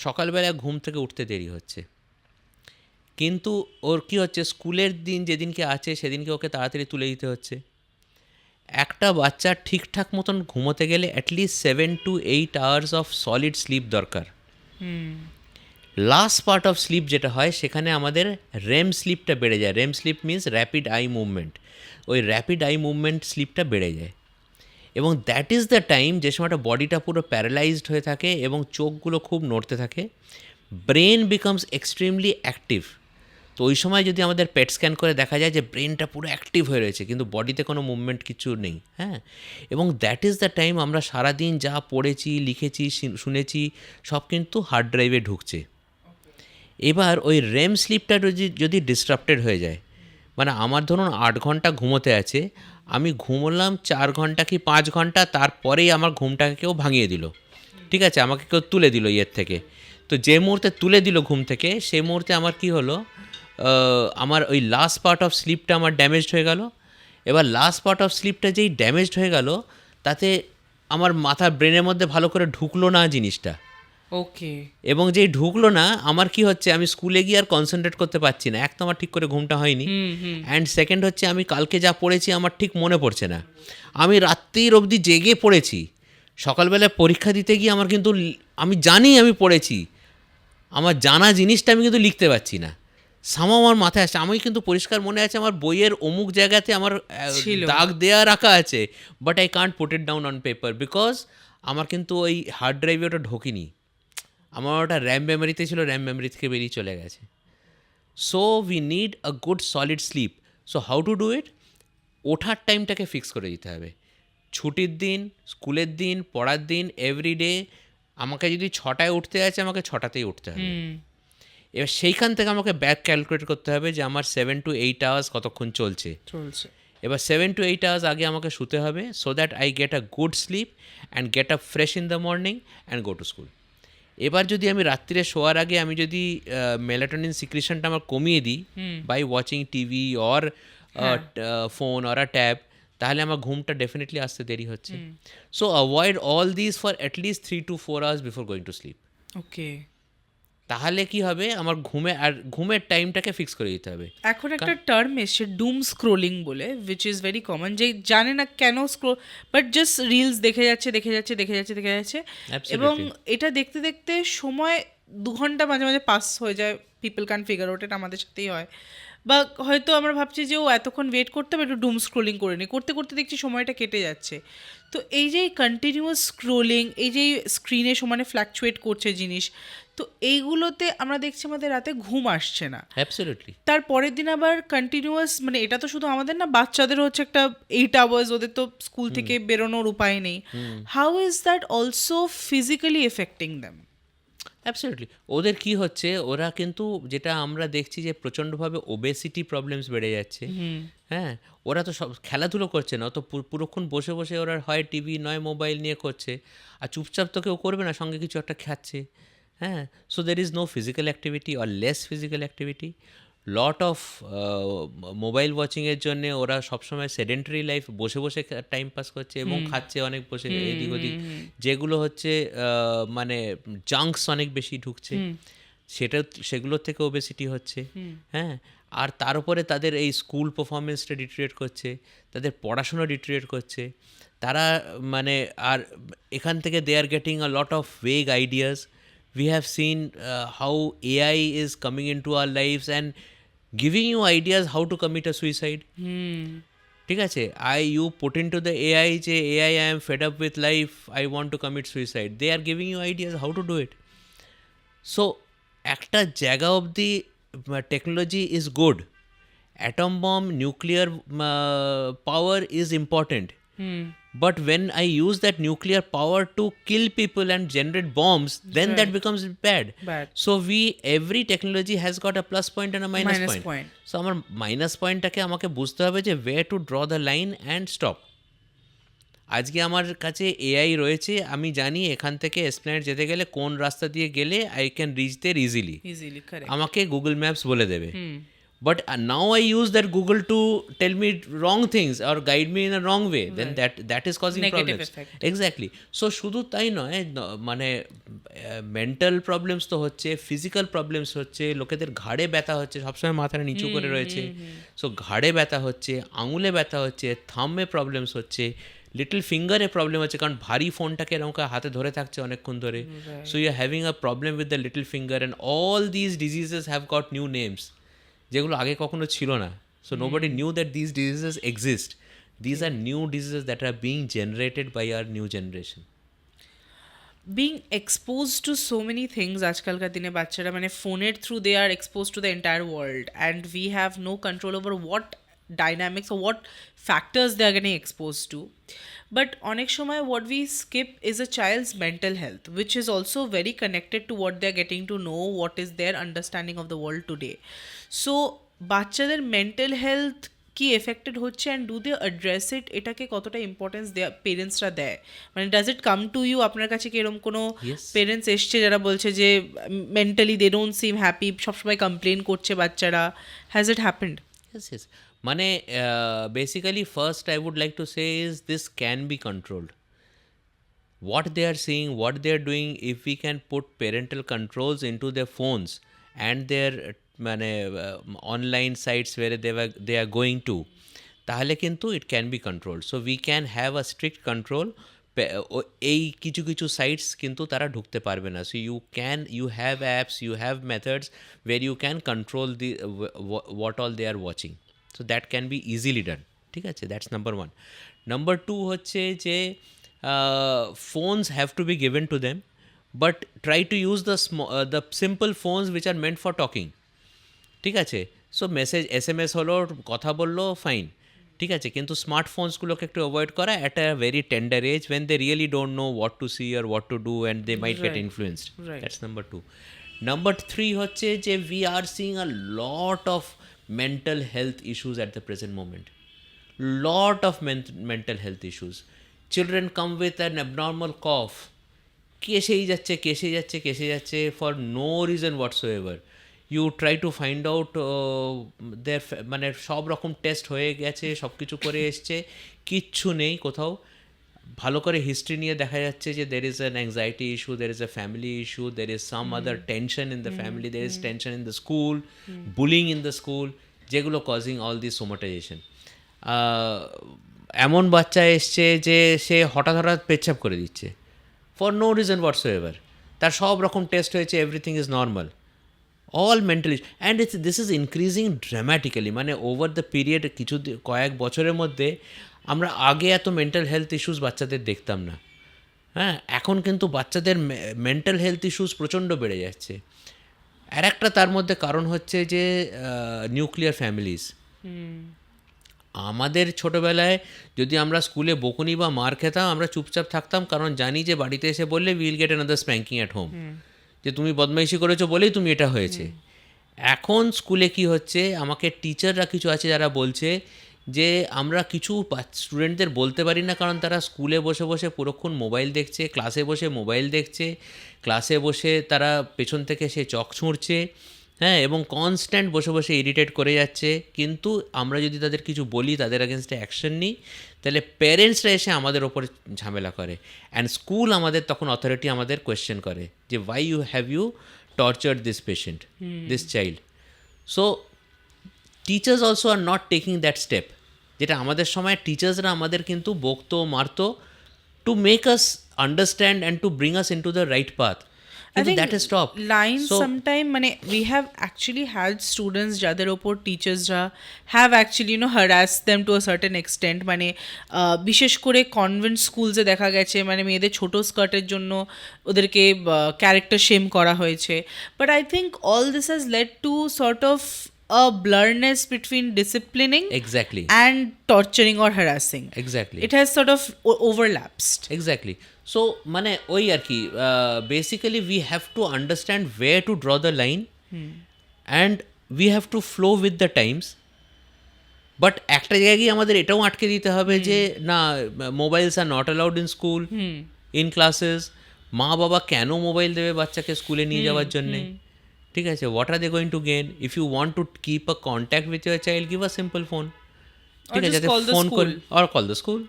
সকালবেলা ঘুম থেকে উঠতে দেরি হচ্ছে। কিন্তু ওর কী হচ্ছে, স্কুলের দিন যেদিনকে আছে সেদিনকে ওকে তাড়াতাড়ি তুলে দিতে হচ্ছে। একটা বাচ্চা ঠিকঠাক মতন ঘুমোতে গেলে at least 7 to 8 hours of solid sleep দরকার। লাস্ট পার্ট অফ স্লিপ যেটা হয়, সেখানে আমাদের রেম স্লিপটা বেড়ে যায়। REM sleep means rapid eye movement. ওই র্যাপিড আই মুভমেন্ট স্লিপটা বেড়ে যায়, এবং দ্যাট ইজ দ্য টাইম যে সময়টা বডিটা পুরো প্যারালাইজড হয়ে থাকে এবং চোখগুলো খুব নড়তে থাকে, ব্রেন বিকামস এক্সট্রিমলি অ্যাক্টিভ। তো ওই সময় যদি আমাদের পেট স্ক্যান করে দেখা যায় যে ব্রেনটা পুরো অ্যাক্টিভ হয়ে রয়েছে, কিন্তু বডিতে কোনো মুভমেন্ট কিছু নেই। হ্যাঁ, এবং দ্যাট ইজ দ্য টাইম আমরা সারাদিন যা পড়েছি, লিখেছি, শুনেছি, সব কিন্তু হার্ড ড্রাইভে ঢুকছে। এবার ওই রেম স্লিপটা যদি ডিসরাপ্টেড হয়ে যায়, মানে আমার ধরুন 8 ঘন্টা ঘুমোতে আছে, আমি ঘুমোলাম 4 ঘন্টা কি 5 ঘন্টা, তারপরেই আমার ঘুমটাকে কেউ ভাঙিয়ে দিল, ঠিক আছে, আমাকে কেউ তুলে দিল ইয়ের থেকে। তো যে মুহূর্তে তুলে দিল ঘুম থেকে, সেই মুহূর্তে আমার কি হলো, আমার ওই লাস্ট পার্ট অফ স্লিপটা আমার ড্যামেজড হয়ে গেল। এবার লাস্ট পার্ট অফ স্লিপটা যেই ড্যামেজড হয়ে গেল, তাতে আমার মাথা ব্রেনের মধ্যে ভালো করে ঢুকলো না জিনিসটা। ওকে। এবং যেই ঢুকলো না, আমার কি হচ্ছে, আমি স্কুলে গিয়ে আর কনসেন্ট্রেট করতে পারছি না। এক তো আমার ঠিক করে ঘুমটা হয়নি, অ্যান্ড সেকেন্ড হচ্ছে আমি কালকে যা পড়েছি আমার ঠিক মনে পড়ছে না। আমি রাত্রির অবধি জেগে পড়েছি, সকালবেলায় পরীক্ষা দিতে গিয়ে আমার কিন্তু, আমি জানি আমি পড়েছি, আমার জানা জিনিসটা আমি কিন্তু লিখতে পারছি না। আমার মাথায় আসছে, আমি কিন্তু পরিষ্কার মনে আছে আমার বইয়ের অমুক জায়গাতে আমার দাগ দেয়া রাখা আছে, but I can't put it down on paper, because আমার কিন্তু ওই হার্ড ড্রাইভে ওটা ঢোকেনি। আমার ওটা র্যাম মেমোরিতে ছিল, র্যাম মেমোরি থেকে বেরিয়ে চলে গেছে। So we need a good solid sleep. So how to do it? ওঠার টাইমটাকে ফিক্স করে দিতে হবে। ছুটির দিন, স্কুলের দিন, পড়ার দিন, এভরিডে আমাকে যদি 6টায় উঠতে আছে, আমাকে 6টাতেই উঠতে হবে। এবার সেইখান থেকে আমাকে ব্যাক ক্যালকুলেট করতে হবে যে আমার 7 to 8 আওয়ার্স কতক্ষণ চলছে। এবার 7 to 8 আওয়ার্স আগে আমাকে শুতে হবে, so that I get a good sleep and get up fresh in the morning and go to school. এবার যদি আমি রাত্রিরে শোয়ার আগে আমি যদি মেলাটোনিন সিক্রিশনটা আমার কমিয়ে দিই by watching TV or phone or a tab, তাহলে আমার ঘুমটা ডেফিনেটলি আসতে দেরি হচ্ছে। So avoid all this for at least 3 to 4 hours before going to sleep. Okay. তাহলে কি হবে, আমার ঘুমের টাইমটাকে ফিক্স করে দিতে হবে। এখন একটা টার্ম এসছে ডুম স্ক্রোলিং বলে, উইচ ইজ ভেরি কমন, যে জানে না কেন স্ক্রোল, বাট জাস্ট রিলস দেখে যাচ্ছে। এবং এটা দেখতে দেখতে সময় 2 ঘন্টা মাঝে মাঝে পাস হয়ে যায়। পিপল ক্যান ফিগার আউট, এটা আমাদের সাথেই হয়। বা হয়তো আমরা ভাবছি যে ও এতক্ষণ ওয়েট করতে হবে, একটু ডুম স্ক্রোলিং করে নিই, করতে করতে দেখছি সময়টা কেটে যাচ্ছে। তো এই যে কন্টিনিউয়াস স্ক্রোলিং, এই যে স্ক্রিনে সমানে ফ্ল্যাকচুয়েট করছে জিনিস, তো এইগুলোতে আমরা দেখছি আমাদের রাতে ঘুম আসছে না। অ্যাবসলিউটলি। তার পরের দিন আবার কন্টিনিউয়াস, মানে এটা তো শুধু আমাদের না, বাচ্চাদেরও হচ্ছে একটা 8 আওয়ার্স, ওদের তো স্কুল থেকে বেরোনোর উপায় নেই। How is that also physically affecting them? Absolutely. ওদের কি হচ্ছে, ওরা কিন্তু যেটা আমরা দেখছি যে প্রচণ্ডভাবে ওবেসিটি প্রবলেমস বেড়ে যাচ্ছে। হ্যাঁ, ওরা তো সব খেলাধুলো করছে না, তো পুরোক্ষণ বসে বসে ওরা হয় টিভি নয় মোবাইল নিয়ে করছে, আর চুপচাপ তো কেউ করবে না, সঙ্গে কিছু একটা খাচ্ছে। হ্যাঁ, so there is no physical activity or less physical activity. Lot of mobile ওয়াচিংয়ের জন্যে ওরা সবসময় সেডেন্টারি লাইফ বসে বসে টাইম পাস করছে এবং খাচ্ছে অনেক বসে এদিক ওদিক, যেগুলো হচ্ছে মানে জাঙ্কস অনেক বেশি ঢুকছে, সেগুলোর থেকে ওবেসিটি হচ্ছে। হ্যাঁ, আর তার উপরে তাদের এই স্কুল পারফরমেন্সটা ডিটেরিয়েট করছে, তাদের পড়াশোনা ডিটেরিয়েট করছে, তারা মানে আর এখান থেকে they are getting a lot of vague ideas. We have seen how AI is coming into our lives and giving you ideas how to commit a suicide. ঠিক আছে, you put into the AI যে AI I am fed up with life, I want to commit suicide. They are giving you ideas how to do it. So একটা জায়গা অবধি technology is good. Atom bomb, nuclear power is important. But when I use that nuclear power to kill people and generate bombs, then that becomes bad. So every technology has got a plus point and a minus point. So আমার minus pointটাকে আমাকে বুঝতে হবে যে where to draw the line and stop. আজকে আমার কাছে AI রয়েছে, আমি জানি এখান থেকে এসপ্ল্যানেড যেতে গেলে কোন রাস্তা দিয়ে গেলে I can reach there easily, আমাকে গুগল ম্যাপস বলে দেবে। But now I use that Google to tell me wrong things or guide me in a wrong way. Then that is causing Negative problems. effect. Exactly. So শুধু তাই নয়, মানে mental problems তো হচ্ছে, physical problems হচ্ছে, লোকেদের ঘাড়ে ব্যথা হচ্ছে, সবসময় মাথাটা নিচু করে রয়েছে, সো ঘাড়ে ব্যথা হচ্ছে, আঙুলে ব্যথা হচ্ছে, থাম্বে প্রবলেমস হচ্ছে, লিটল ফিঙ্গারে প্রবলেম হচ্ছে, কারণ ভারী ফোনটাকে এরকম হাতে ধরে থাকছে অনেকক্ষণ ধরে। So you are having a problem with the little finger and all this diseases have got new names, যেগুলো আগে কখনো ছিল না। So nobody knew that this diseases exist. This are new diseases that are being generated by our new generation. being exposed to so many things আজকালকার দিনে বাচ্চারা মানে ফোনের through they are expose to the entire world and we have no control over what dynamics or what factors they are getting exposed to. But অনেক সময় what we skip is a child's mental health, which is also very connected to what they're getting to know, what is their understanding of the world today. So বাচ্চাদের mental health কি affected হচ্ছে and do they address it, এটাকে কতটা importance পেরেন্টসরা দেয়? মানে does it come to you, আপনার কাছে কি এরকম কোনো পেরেন্টস এসছে যারা বলছে যে mentally they don't seem happy, সবসময় কমপ্লেন করছে বাচ্চারা? Has it happened? Yes, yes. মানে basically first I would like to say is this can be controlled. What they are seeing, what they are doing, if we can put parental controls into their phones and their মানে online sites where they are going to, তাহলে কিন্তু it can be controlled. So we can have a strict control. এই কিছু কিছু sites কিন্তু তারা ঢুকতে পারবে না। So you have apps, you have methods where you can control the what all they are watching. So that can be easily done. ঠিক আছে, that's number one. Number two হচ্ছে যে phones have to be given to them, but try to use the simple phones which are meant for talking. ঠিক আছে, so message SMS হলো, কথা বললো, fine, ঠিক আছে, কিন্তু স্মার্টফোনসগুলোকে একটু অ্যাভয়েড করা at a very tender age when they really don't know what to see or what to do and they might get influenced. That's number two. Number three হচ্ছে যে we are seeing a lot of mental health issues at the present moment. Lot of mental health issues. Children come with an abnormal cough. কেসেই যাচ্ছে for no reason whatsoever. You try to find out মানে সব রকম test হয়ে গেছে, সব কিছু করে এসছে, কিচ্ছু নেই কোথাও। ভালো করে হিস্ট্রি নিয়ে দেখা যাচ্ছে যে there is an anxiety issue, there is a family issue, there is some other tension in the family, there is tension in the school, bullying in the school, যেগুলো causing all this somatization. এমন বাচ্চা এসছে যে সে হঠাৎ পেচ্ছাপ করে দিচ্ছে for no reason whatsoever. তার সব রকম টেস্ট হয়েছে, everything is normal. All mental issues, and this is increasing dramatically. মানে ওভার দ্য পিরিয়ড কয়েক বছরের মধ্যে আমরা আগে এত মেন্টাল হেলথ ইস্যুস বাচ্চাদের দেখতাম না। হ্যাঁ, এখন কিন্তু বাচ্চাদের মেন্টাল হেলথ ইস্যুস প্রচণ্ড বেড়ে যাচ্ছে। আর একটা তার মধ্যে কারণ হচ্ছে যে নিউক্লিয়ার ফ্যামিলিজ। আমাদের ছোটোবেলায় যদি আমরা স্কুলে বকুনি বা মার খেতাম, আমরা চুপচাপ থাকতাম, কারণ জানি যে বাড়িতে এসে বললে will get another spanking at home, যে তুমি বদমাইশি করেছো বলেই তুমি এটা হয়েছে। এখন স্কুলে কি হচ্ছে, আমাকে টিচাররা কিছু আছে যারা বলছে যে আমরা কিছু স্টুডেন্টদের বলতে পারি না, কারণ তারা স্কুলে বসে বসে পুরোক্ষণ মোবাইল দেখছে, ক্লাসে বসে মোবাইল দেখছে, ক্লাসে বসে তারা পেছন থেকে সে চক ছুঁড়ছে, হ্যাঁ, এবং কনস্ট্যান্ট বসে বসে ইরিটেট করে যাচ্ছে। কিন্তু আমরা যদি তাদের কিছু বলি, তাদের অ্যাগেনস্টে অ্যাকশন নিই, তাহলে প্যারেন্টসরা এসে আমাদের ওপর ঝামেলা করে, অ্যান্ড স্কুল আমাদের তখন অথরিটি আমাদের কোয়েশ্চেন করে যে why you have you tortured this patient, this child. So teachers also are not taking that step, যেটা আমাদের সময় টিচার্সরা আমাদের কিন্তু বকতো, মারতো, to make us understand and to bring us into the right path. I think that is stop lines sometime মানে we have actually had students যাদের ওপর টিচার্সরা have actually harassed them to a certain extent, মানে বিশেষ করে convent স্কুলসে দেখা গেছে মানে মেয়েদের ছোট স্কার্টের জন্য ওদেরকে ক্যারেক্টার শেম করা হয়েছে। But I think all this has led to sort of a blurriness between disciplining exactly and torturing or harassing. Exactly It has sort of overlapsed. Exactly. So মানে ওই আর কি, basically we have to understand way to draw the line, and we have to flow with the times. But একটা জায়গায় গিয়ে আমাদের এটাও আটকে দিতে হবে যে না, mobiles are not allowed in school, in classes. মা বাবা কেন মোবাইল দেবে বাচ্চাকে স্কুলে নিয়ে যাওয়ার জন্যে? ঠিক আছে, what are they going to gain? If you want to keep a contact with your child, give a simple phone. ঠিক আছে, just call the phone school. Call or call the school.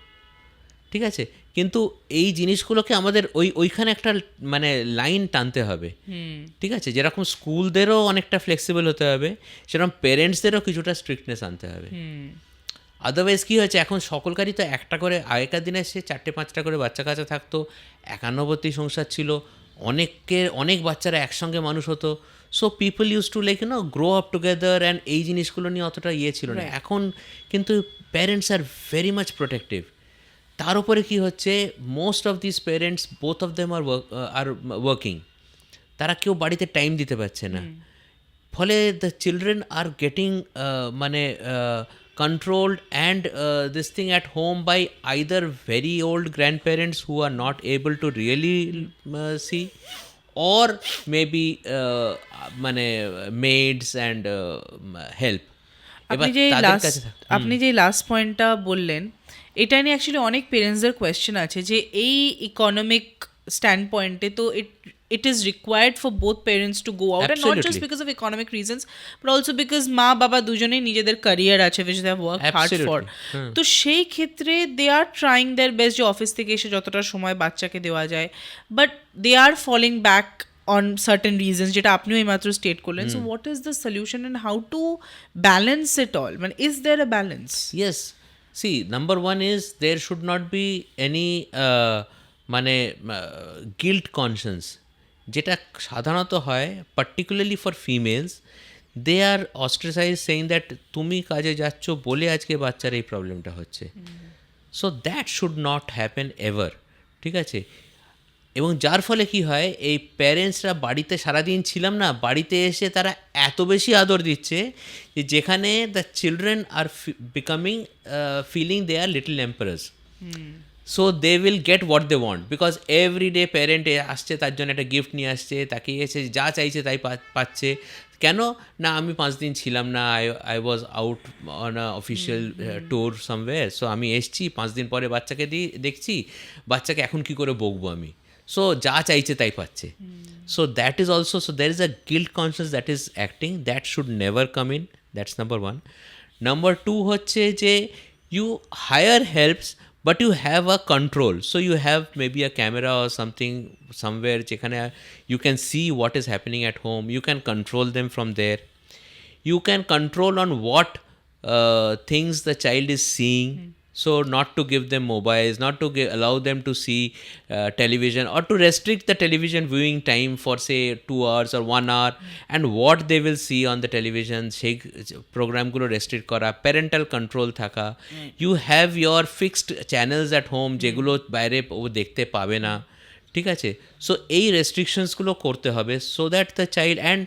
ঠিক আছে, কিন্তু এই জিনিসগুলোকে আমাদের ওইখানে একটা মানে লাইন টানতে হবে। ঠিক আছে, যেরকম স্কুলদেরও অনেকটা ফ্লেক্সিবল হতে হবে, সেরকম পেরেন্টসদেরও কিছুটা স্ট্রিক্টনেস আনতে হবে। আদারওয়াইজ কী হয়েছে, এখন সকলকারই তো একটা করে, আগেকার দিনে সে 4-5টা করে বাচ্চা কাচ্চা থাকতো, একান্নবর্তী সংসার ছিল, অনেক বাচ্চারা একসঙ্গে মানুষ হতো। So people use to like grow up together, and এই জিনিসগুলো নিয়ে অতটা ছিল না। এখন কিন্তু parents are very much protective. তার উপরে কী হচ্ছে, most of this parents, both of them are working, তারা কেউ বাড়িতে টাইম দিতে পারছে না। ফলে দ্য চিলড্রেন আর গেটিং মানে controlled and this thing at home by either very old grandparents who are not able to really see, or maybe মানে maids and help. আপনি যে লাস্ট পয়েন্টটা বললেন, এটা নিয়ে অ্যাকচুয়ালি অনেক পেরেন্টসদের কোয়েশ্চেন আছে যে এই ইকোনমিক স্ট্যান্ড পয়েন্টে তো it is required for both parents to go out, and not just because of economic reasons but also because মা বাবা দুজনেই নিজেদের ক্যারিয়ার আছে which they have worked hard for. তো সেই ক্ষেত্রে they are trying their best যে office থেকে এসে যতটা সময় বাচ্চাকে দেওয়া যায়, but they are falling back on certain reasons যেটা আপনিও এইমাত্র স্টেট করলেন. So what is the solution and how to balance it all? মানে is there a balance? Yes, see, number one is there should not be any মানে guilt conscience, যেটা সাধারণত হয় particularly for females. They are ostracise saying that তুমি কাজে যাচ্ছ বলে আজকে বাচ্চার এই প্রবলেমটা হচ্ছে। So that should not happen ever. ঠিক আছে, এবং যার ফলে কি হয়, এই প্যারেন্টসরা বাড়িতে সারাদিন ছিলাম না, বাড়িতে এসে তারা এত বেশি আদর দিচ্ছে যে যেখানে the children are becoming feeling they are little emperors. So they will get what they want, because every day parent আসছে, তার জন্য একটা গিফট নিয়ে আসছে, তাকে এসে যা চাইছে তাই পাচ্ছে। কেন না, আমি 5 দিন ছিলাম না, I was out on a official tour somewhere, so আমি এসছি, 5 দিন পরে বাচ্চাকে দেখছি, বাচ্চাকে এখন কি করে বকবো আমি? সো যা চাইছে তাই পাচ্ছে। So that is also, so there is a guilt conscious that is acting, that should never come in. That's number 1. Number 2 হচ্ছে যে you hire helps but you have a control, so you have maybe a camera or something somewhere যেখানে you can see what is happening at home, you can control them from there, you can control on what things the child is seeing. So not to give them mobiles, not to allow them to see television, or to restrict the television viewing time for say 2 hours or 1 hour, and what they will see on the television সেই প্রোগ্রামগুলো restrict করা, parental control থাকা। You have your fixed channels at home যেগুলো বাইরে ও দেখতে পাবে না। ঠিক আছে, সো এই রেস্ট্রিকশনসগুলো করতে হবে, so that the child, and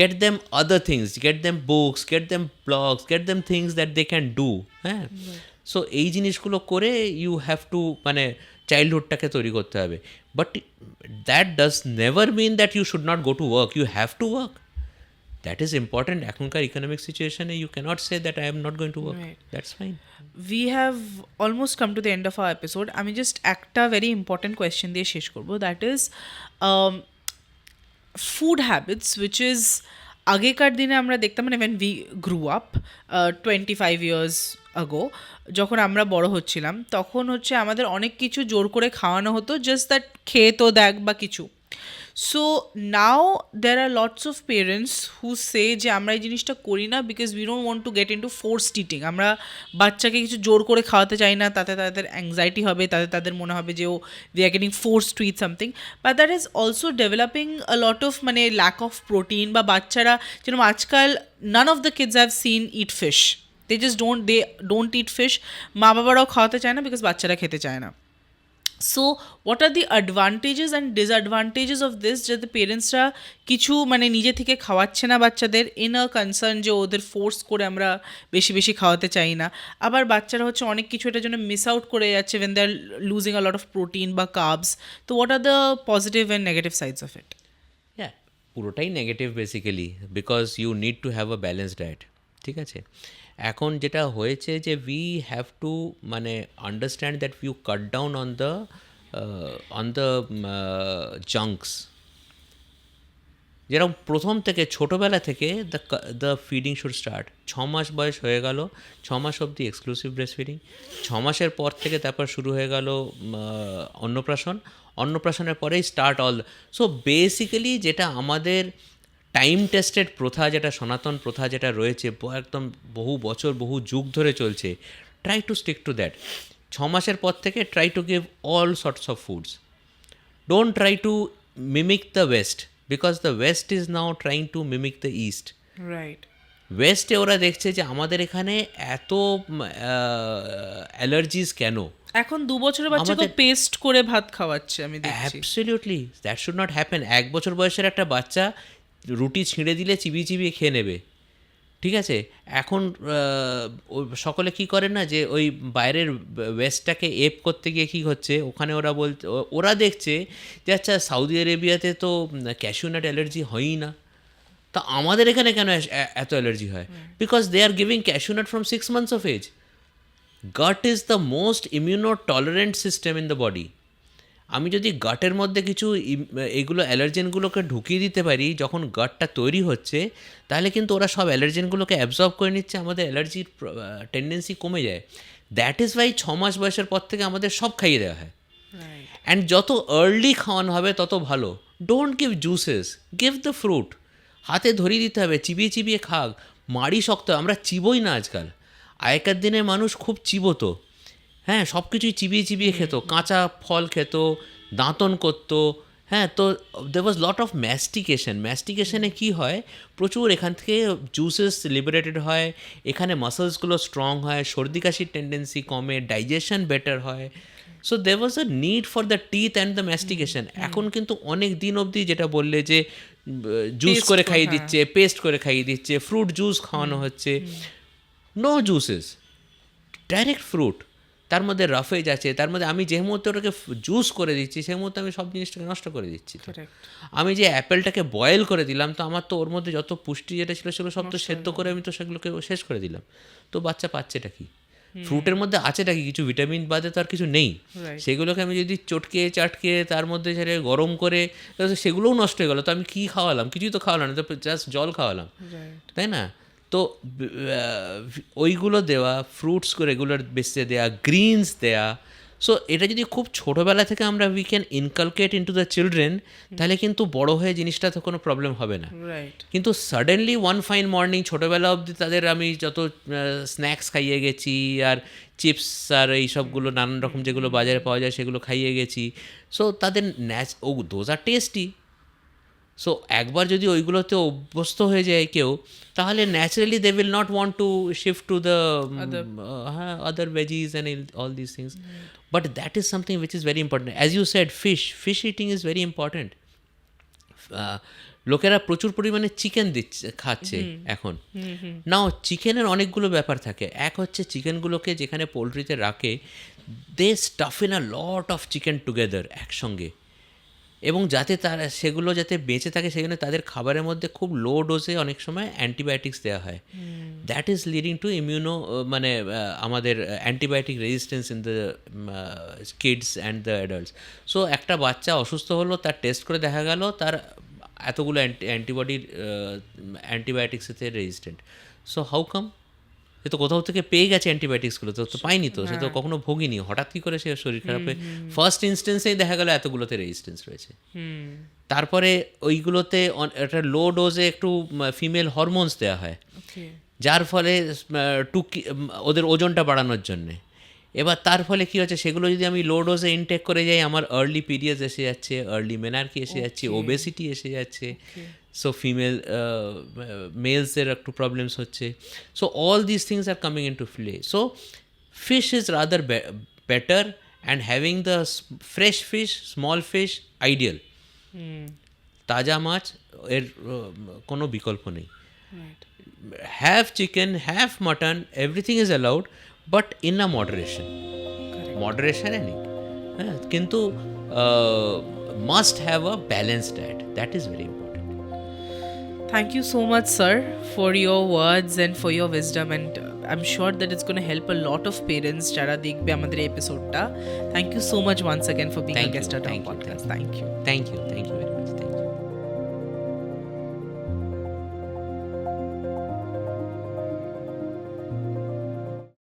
get them other things, get them books, get them blogs, get them things that they can do. হ্যাঁ, সো এই জিনিসগুলো করে ইউ হ্যাভ টু মানে চাইল্ডহুডটাকে তৈরি করতে হবে। But that does never mean that you should not go to work, you have to work, that is important. এখনকার economic সিচুয়েশনে you can't say that I am not going to work, that's fine. We have almost come to the end of our episode. আমি just একটা very important question দিয়ে শেষ করবো, that is food habits, which is আগেকার দিনে আমরা দেখতাম মানে when we grew up 25 years ago, যখন আমরা বড় হচ্ছিলাম তখন হচ্ছে আমাদের অনেক কিছু জোর করে খাওয়ানো হতো, জাস্ট দ্যাট খেয়ে তো দেখ বা কিছু। So now there are lots of parents who say যে আমরা এই জিনিসটা করি না because we don't want to get into forced eating. আমরা বাচ্চাকে কিছু জোর করে খাওয়াতে চাই না, তাতে তাদের অ্যাংজাইটি হবে, তাতে তাদের মনে হবে যে ও we are getting forced to eat something, but that is also developing a lot of মানে lack of protein, বা বাচ্চারা যেরকম আজকাল none of the kids I've seen eat fish. They don't eat fish. মা বাবারাও খাওয়াতে চায় না বিকজ বাচ্চারা খেতে চায় না। So what are the advantages and disadvantages of this, যাতে পেরেন্টসরা কিছু মানে নিজে থেকে খাওয়াচ্ছে না বাচ্চাদের ইন আ কনসার্ন যে ওদের ফোর্স করে আমরা বেশি বেশি খাওয়াতে চাই না, আবার বাচ্চারা হচ্ছে অনেক কিছু এটার জন্য মিস আউট করে যাচ্ছে when they are losing a lot of protein বা কার্বস। তো what are the positive and negative sides of it? হ্যাঁ, পুরোটাই negative basically, because you need to have a balance diet. ঠিক আছে, এখন যেটা হয়েছে যে উই হ্যাভ টু মানে understand that you cut down on the junks. যেরকম প্রথম থেকে ছোটোবেলা থেকে দ্য ফিডিং শুড স্টার্ট। 6 মাস বয়স হয়ে গেল, 6 মাস অবধি এক্সক্লুসিভ ব্রেস্ট ফিডিং। 6 মাসের পর থেকে তারপর শুরু হয়ে গেল অন্নপ্রাশন। অন্নপ্রাশনের পরেই স্টার্ট অল। সো বেসিক্যালি যেটা আমাদের টাইম টেস্টেড প্রথা, যেটা সনাতন প্রথা যেটা রয়েছে একদম বহু বছর বহু যুগ ধরে চলছে, try to stick to that. 6 মাসের পর থেকে try to give all sorts of foods. Don't try to mimic the West, because the West is now trying to mimic the East. Right. ওয়েস্টে ওরা দেখছে যে আমাদের এখানে এত অ্যালার্জিস কেন। এখন 2 বছরের বাচ্চাকে পেস্ট করে ভাত খাওয়াচ্ছে আমি দেখছি। Absolutely that should not happen. 1 বছর বয়সের একটা বাচ্চা রুটি ছিঁড়ে দিলে চিবিয়ে চিবিয়ে খেয়ে নেবে। ঠিক আছে, এখন সকলে কি করে না যে ওই বাইরের ওয়েস্টটাকে এপ করতে গিয়ে কী হচ্ছে, ওখানে ওরা দেখছে যে আচ্ছা সৌদি আরেবিয়াতে তো ক্যাশিউ নাট অ্যালার্জি হয়ই না, তা আমাদের এখানে কেন এত অ্যালার্জি হয়? Because they are giving cashew nut from 6 months of age. Gut is the most immunotolerant system in the body. আমি যদি গাটের মধ্যে কিছু এগুলো অ্যালার্জেনগুলোকে ঢুকিয়ে দিতে পারি যখন গাটটা তৈরি হচ্ছে, তাহলে কিন্তু ওরা সব অ্যালার্জেনগুলোকে অ্যাবজর্ব করে নিচ্ছে, আমাদের অ্যালার্জির টেন্ডেন্সি কমে যায়। দ্যাট ইজ ওয়াই 6 মাস বয়সের পর থেকে আমাদের সব খাইয়ে দেওয়া হয়। অ্যান্ড যত আর্লি খাওয়ানো হবে তত ভালো। Don't give juices, give the fruit. হাতে ধরিয়ে দিতে হবে, চিবিয়ে চিবিয়ে খাক। মাড়ি শক্ত, আমরা চিবোই না আজকাল। আগেকার দিনে মানুষ খুব চিবোতো, হ্যাঁ, সব কিছুই চিবিয়ে চিবিয়ে খেত, কাঁচা ফল খেত, দাঁতন করতো। হ্যাঁ, তো দে ওয়াজ লট অফ ম্যাস্টিকেশনে কী হয়, প্রচুর এখান থেকে জুসেস লিবারেটেড হয়, এখানে মাসলসগুলো স্ট্রং হয়, সর্দি কাশির টেন্ডেন্সি কমে, ডাইজেশন বেটার হয়। So they was a need for the teeth and the mastication. এখন কিন্তু অনেক দিন অবধি যেটা বললে যে জুস করে খাইয়ে দিচ্ছে, পেস্ট করে খাইয়ে দিচ্ছে, ফ্রুট জুস খাওয়ানো হচ্ছে। No juices, direct fruit. তার মধ্যে রাফেজ আছে, তার মধ্যে আমি যে মুহূর্তে ওটাকে জুস করে দিচ্ছি সেই মুহূর্তে আমি সব জিনিসটাকে নষ্ট করে দিচ্ছি। আমি যে অ্যাপেলটাকে বয়েল করে দিলাম, তো আমার তো ওর মধ্যে যত পুষ্টি যেটা ছিল সেগুলো সব তো সেদ্ধ করে আমি তো সেগুলোকে শেষ করে দিলাম। তো বাচ্চা পাচ্ছেটা কি? ফ্রুটের মধ্যে আছেটা কি? কিছু ভিটামিন বাদে তো আর কিছু নেই। সেগুলোকে আমি যদি চটকে চাটকে তার মধ্যে ছেড়ে গরম করে, সেগুলোও নষ্ট হয়ে গেলো। তো আমি কী খাওয়ালাম? কিছুই তো খাওয়ালাম না, তো জাস্ট জল খাওয়ালাম, তাই না? তো ওইগুলো দেওয়া, ফ্রুটস রেগুলার বেসিসে দেওয়া, গ্রিনস দেওয়া। সো এটা যদি খুব ছোটোবেলা থেকে আমরা we can inculcate into the children, তাহলে কিন্তু বড় হয়ে জিনিসটা তো কোনো প্রবলেম হবে না। কিন্তু সাডেনলি ওয়ান ফাইন মর্নিং ছোটোবেলা অবধি তাদের আমি যত স্ন্যাক্স খাইয়ে গেছি, আর চিপস আর এই সবগুলো নানান রকম যেগুলো বাজারে পাওয়া যায় সেগুলো খাইয়ে গেছি। সো তাদের দোজ আর টেস্টি। সো একবার যদি ওইগুলোতে অভ্যস্ত হয়ে যায় কেউ, তাহলে naturally they will not want to shift to the other veggies and all this things. But that is something which is very important. As you said, fish eating is very important. লোকেরা প্রচুর পরিমাণে chicken খাচ্ছে এখন। নাও চিকেনের অনেকগুলো ব্যাপার থাকে। এক হচ্ছে চিকেনগুলোকে যেখানে পোলট্রিতে রাখে, they stuff in a lot of chicken together একসঙ্গে, এবং যাতে তারা সেগুলো যাতে বেঁচে থাকে সেখানে তাদের খাবারের মধ্যে খুব লো ডোজে অনেক সময় অ্যান্টিবায়োটিক্স দেওয়া হয়। দ্যাট ইজ লিডিং টু মানে আমাদের antibiotic resistance in the kids and the adults. So একটা বাচ্চা অসুস্থ হলো, তার টেস্ট করে দেখা গেল তার এতগুলো অ্যান্টিবায়োটিক্সেতে রেজিস্ট্যান্ট। So how come? সে তো কোথাও থেকে পেয়ে গেছে অ্যান্টিবায়োটিক্সগুলো, তো পাইনি, তো সে তো কখনো ভোগিনি, হঠাৎ কী করে সে শরীর খারাপে ফার্স্ট ইনস্টেন্সেই দেখা গেল এতগুলোতে রেজিস্ট্যান্স রয়েছে। তারপরে ওইগুলোতে একটা লো ডোজে একটু ফিমেল হরমোনস দেওয়া হয়, যার ফলে ওদের ওজনটা বাড়ানোর জন্যে। এবার তার ফলে কী হচ্ছে, সেগুলো যদি আমি লো ডোজে ইনটেক করে যাই, আমার আর্লি পিরিয়ডস এসে যাচ্ছে, আর্লি মেনার্কি এসে যাচ্ছে, ওবেসিটি এসে যাচ্ছে। সো মেলসের একটু প্রবলেমস হচ্ছে। So all this things are coming into play. So fish is rather better, and having the fresh fish, small fish ideal. তাজা মাছ এর কোনো বিকল্প নেই। Have chicken, have mutton, everything is allowed, but in a moderation. মডারেশনে নেই, হ্যাঁ, কিন্তু must have a balanced diet, that is very important. Thank you so much, sir, for your words and for your wisdom, and I'm sure that it's going to help a lot of parents jara dekhbe amader episode ta. Thank you so much once again for being a guest at our podcast. Thank you. Thank you very much.